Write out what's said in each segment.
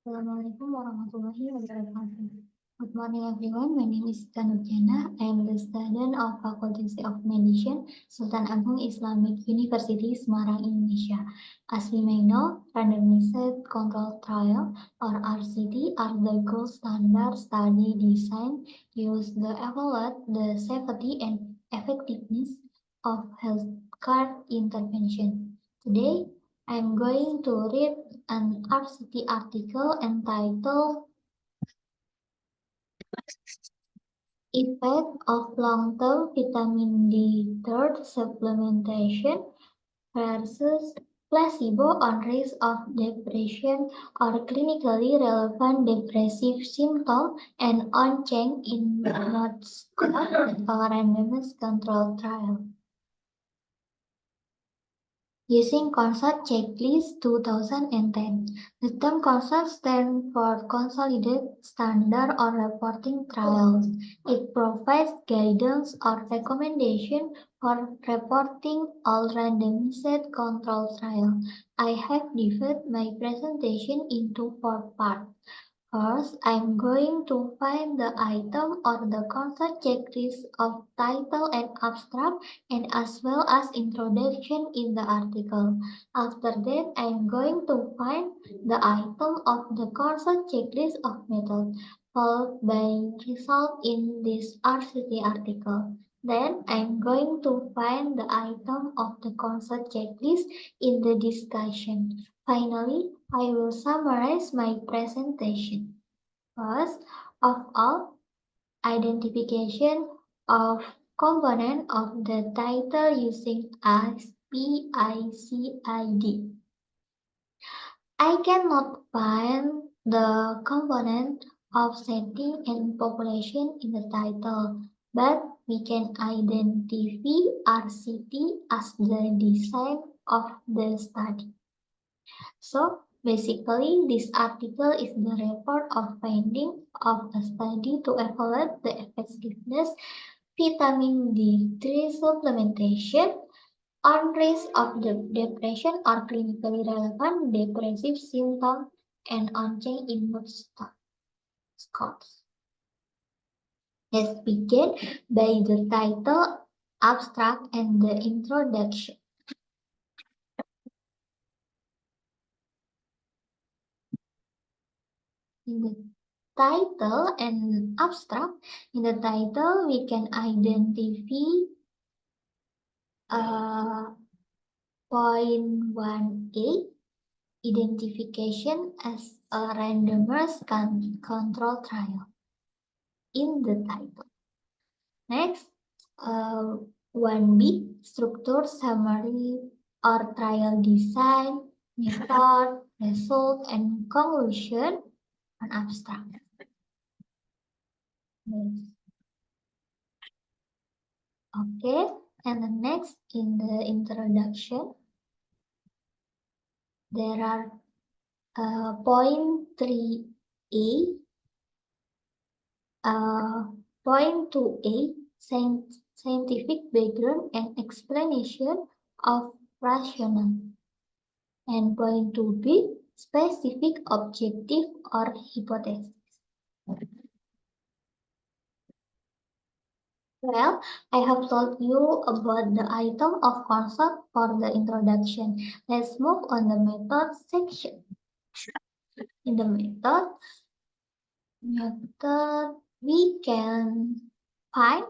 Assalamualaikum warahmatullahi wabarakatuh. Good morning everyone. My name is Tanujana. I am the student of Faculty of Medicine, Sultan Agung Islamic University, Semarang, Indonesia. As we may know, randomized control trial or RCT are the gold standard study design used to evaluate the safety and effectiveness of healthcare intervention. Today, I am going to read an RCT article entitled Effect of Long-Term Vitamin D3 Supplementation versus Placebo on Risk of Depression or Clinically Relevant Depressive Symptom and on Change in Mood Score, a randomized control trial. Using CONSORT Checklist 2010. The term CONSORT stands for Consolidated Standard on Reporting Trials. It provides guidance or recommendation for reporting all randomized control trials. I have divided my presentation into 4 parts. First, I'm going to find the item or the concept checklist of title and abstract and as well as introduction in the article. After that, I'm going to find the item of the concept checklist of method, followed by result in this RCT article. Then I'm going to find the item of the concept checklist in the discussion. Finally, I will summarize my presentation. First of all, identification of component of the title using SPICID. I cannot find the component of setting and population in the title, but we can identify RCT as the design of the study. So basically, this article is the report of finding of a study to evaluate the effectiveness vitamin D3 supplementation on risk of depression or clinically relevant depressive symptoms and on change in mood scores. Let's begin by the title, abstract, and the introduction. In the title and abstract, in the title we can identify point 1A, identification as a randomized control trial in the title. Next, 1B, structure, summary, or trial design, method, result, and conclusion, and abstract. Next. Okay, and the next in the introduction, there are point 3A, point 2A, scientific background and explanation of rationale, and point 2B, specific objective or hypothesis. Well, I have told you about the item of concept for the introduction. Let's move on the method section. In the method, we can find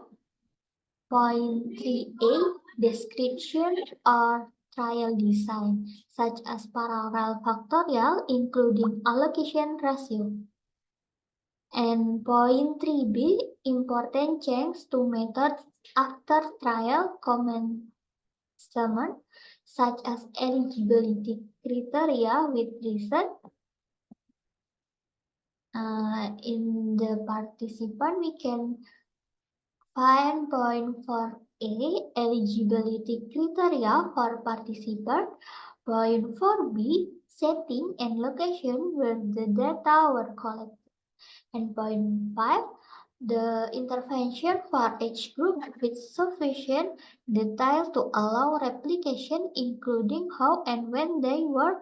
point 3A, description or trial design, such as parallel factorial, including allocation ratio. And point 3B, important change to methods after trial commencement, such as eligibility criteria with reason. In the participant, we can find point 4A, eligibility criteria for participant. Point 4B, setting and location where the data were collected. And point 5, the intervention for each group with sufficient detail to allow replication, including how and when they were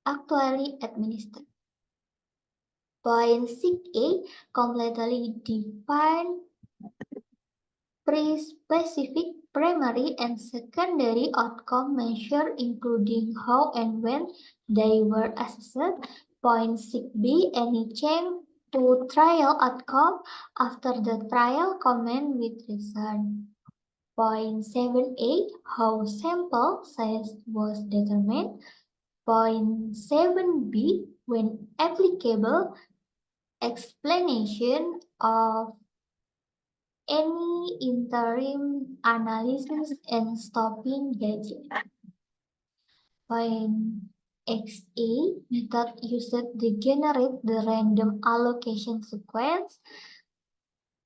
actually administered. Point 6A, completely define pre-specific primary and secondary outcome measure, including how and when they were assessed. Point 6B, any change to trial outcome after the trial comment with result. Point 7A, how sample size was determined. Point 7B, when applicable, explanation of any interim analysis and stopping gadget. Point XA, method used to generate the random allocation sequence.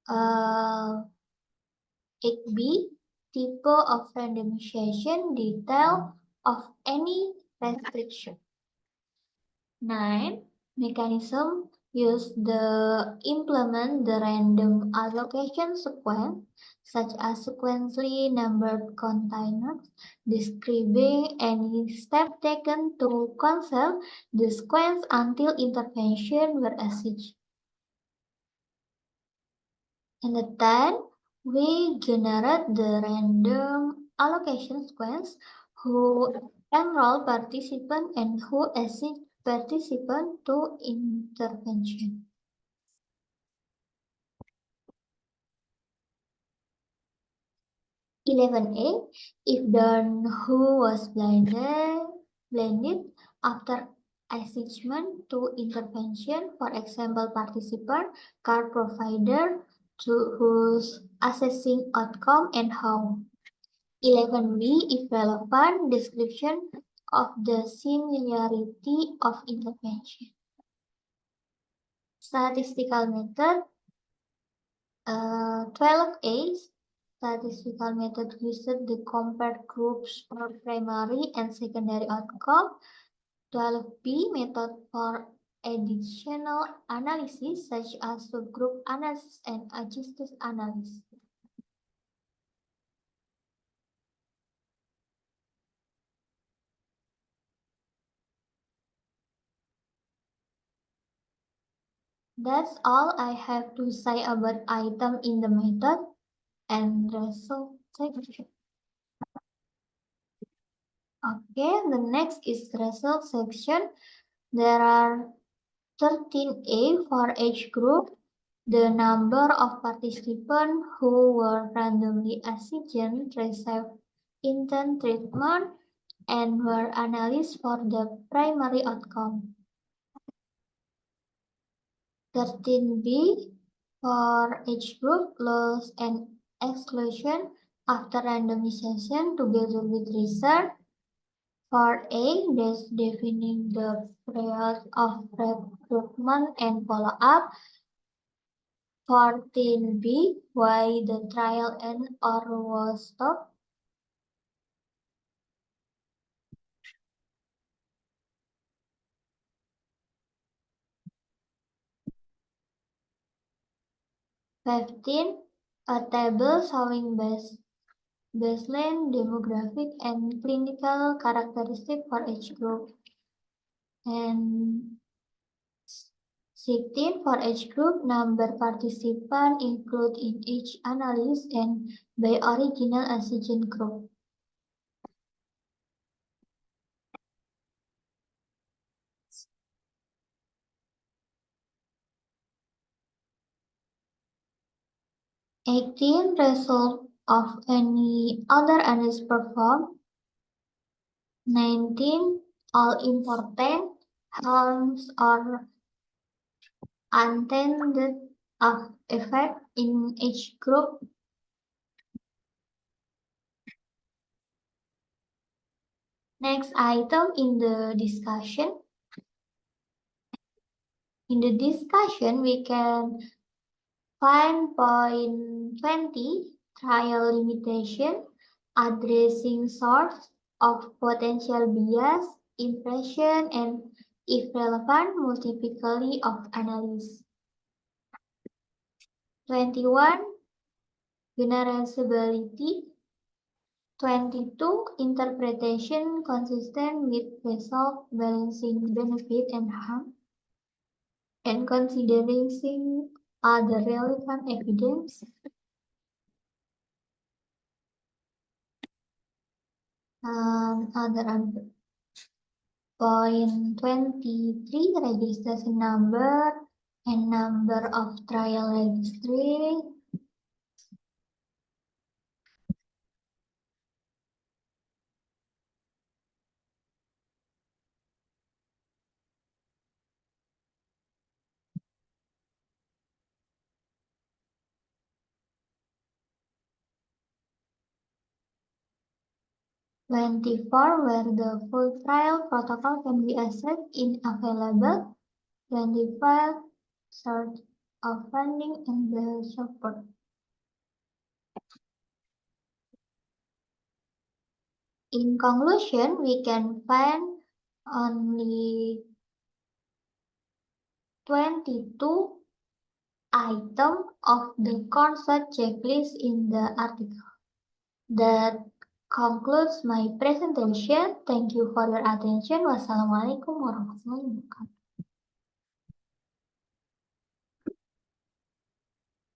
XB, type of randomization, detail of any restriction. 9. Mechanism use the implement the random allocation sequence, such as sequentially numbered containers, describing any step taken to cancel the sequence until intervention were executed. And the 10, we generate the random allocation sequence who enroll participant and who exit participant to intervention. 11A, if done who was blended after assessment to intervention, for example, participant, card provider, to who's assessing outcome and how. 11B, if relevant, description of the similarity of intervention. Statistical method. 12A, statistical method used to compare groups for primary and secondary outcome. 12B, method for additional analysis such as subgroup analysis and adjusted analysis. That's all I have to say about item in the method and result section. Okay, the next is result section. There are 13A for each group. The number of participants who were randomly assigned received intent treatment and were analyzed for the primary outcome. 13B for each group, loss and exclusion after randomization together with result. For A, that's defining the period of recruitment and follow-up. 14B, why the trial end or was stopped. 15, a table showing baseline demographic and clinical characteristic for each group. And 16, for each group, number participants included in each analysis and by original antigen group. Eighteen, result of any other analysis performed. 19, all important harms or unintended effect in each group. Next item in the discussion. In the discussion, we can find point 20, trial limitation, addressing source of potential bias, impression, and if relevant, multiplicity of analysis. 21, generalizability. 22, interpretation consistent with result balancing benefit and harm. and considering other relevant evidence. Other point 23, registration number and number of trial registry. Twenty-four, where the full trial protocol can be accessed in available. 25, search of funding and the support. In conclusion, we can find only 22 items of the concert checklist in the article. That concludes my presentation. Thank you for your attention. Wassalamualaikum warahmatullahi wabarakatuh.